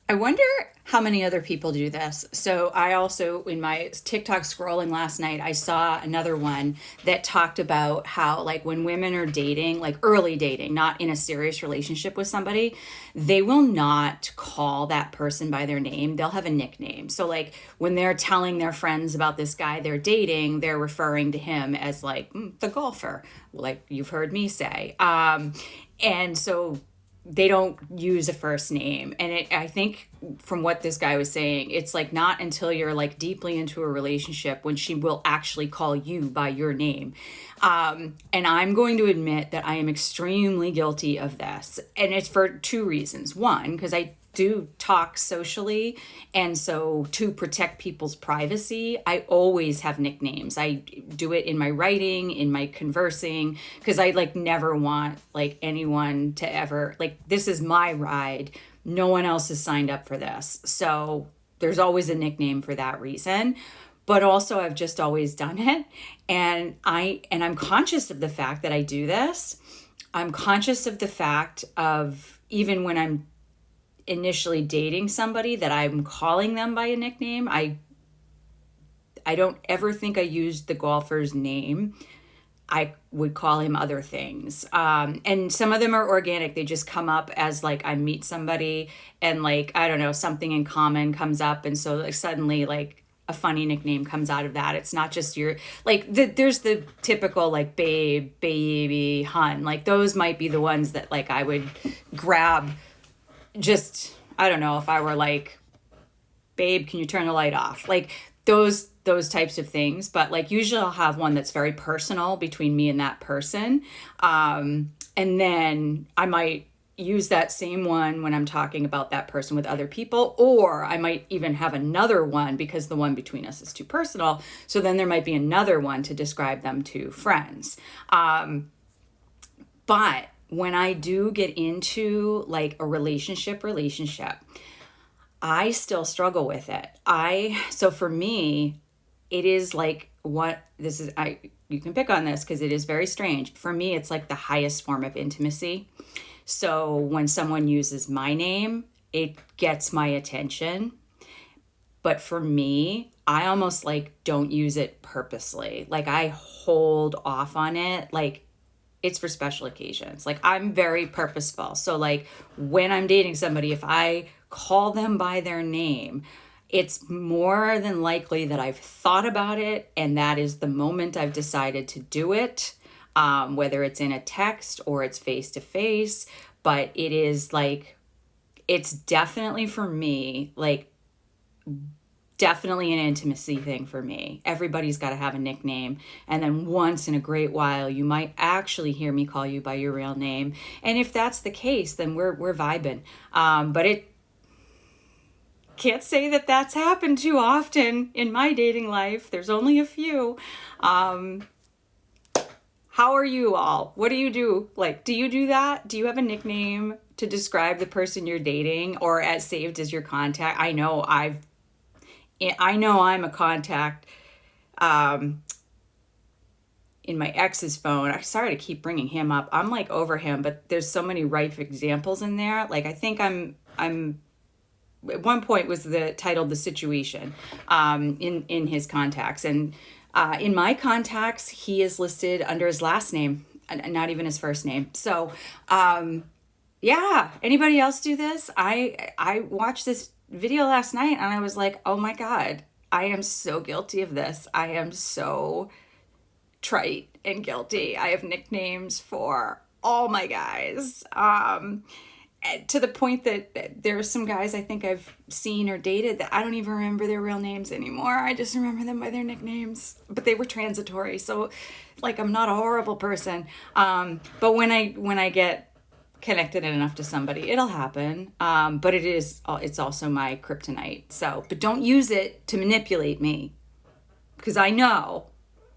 I wonder how many other people do this. So I also, in my TikTok scrolling last night, I saw another one that talked about how, like, when women are dating, like early dating, not in a serious relationship with somebody, they will not call that person by their name. They'll have a nickname. So, like, when they're telling their friends about this guy they're dating, they're referring to him as, like, the golfer, like you've heard me say. And so they don't use a first name. And I think from what this guy was saying, it's like not until you're like deeply into a relationship when she will actually call you by your name. And I'm going to admit that I am extremely guilty of this. And it's for two reasons. One, because I do talk socially, and so to protect people's privacy, I always have nicknames. I do it in my writing, in my conversing, because I like never want like anyone to ever like, this is my ride, no one else has signed up for this. So there's always a nickname for that reason. But also I've just always done it, and I'm conscious of the fact that I do this. I'm conscious of the fact of, even when I'm initially dating somebody, that I'm calling them by a nickname. I don't ever think I used the golfer's name. I would call him other things. And some of them are organic. They just come up as like I meet somebody and like, I don't know, something in common comes up. And so like suddenly like a funny nickname comes out of that. It's not just your, like there's the typical like babe, baby, hun. Like those might be the ones that like I would grab. Just, I don't know, if I were like, babe, can you turn the light off? Like those types of things. But like usually I'll have one that's very personal between me and that person. And then I might use that same one when I'm talking about that person with other people, or I might even have another one because the one between us is too personal. So then there might be another one to describe them to friends. But when I do get into like a relationship, I still struggle with it. So for me, it is like what this is, you can pick on this because it is very strange. For me, it's like the highest form of intimacy. So when someone uses my name, it gets my attention. But for me, I almost like don't use it purposely. Like I hold off on it. Like it's for special occasions. Like I'm very purposeful. So like when I'm dating somebody, if I call them by their name, it's more than likely that I've thought about it and that is the moment I've decided to do it, whether it's in a text or it's face to face. But it is like, it's definitely for me, like definitely an intimacy thing for me. Everybody's got to have a nickname. And then once in a great while, you might actually hear me call you by your real name. And if that's the case, then we're vibing. But it can't say that that's happened too often in my dating life. There's only a few. How are you all? What do you do? Like, do you do that? Do you have a nickname to describe the person you're dating or as saved as your contact? I know I'm a contact in my ex's phone. I'm sorry to keep bringing him up. I'm like over him, but there's so many rife examples in there. Like I think I'm at one point was the titled The Situation in his contacts. And in my contacts, he is listed under his last name, not even his first name. So yeah, anybody else do this? I watched this video last night and I was like, oh my God, I am so guilty of this. I am so trite and guilty. I have nicknames for all my guys. To the point that there are some guys I think I've seen or dated that I don't even remember their real names anymore. I just remember them by their nicknames, but they were transitory. So like, I'm not a horrible person. But when I get connected enough to somebody, it'll happen. But it's also my kryptonite. So, but don't use it to manipulate me, because I know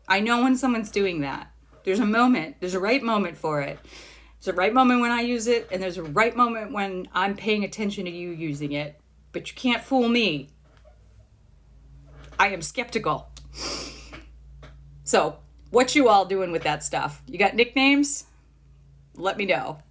when someone's doing that. There's a right moment for it. There's a right moment when I use it, and there's a right moment when I'm paying attention to you using it. But you can't fool me. I am skeptical. So, what you all doing with that stuff? You got nicknames? Let me know.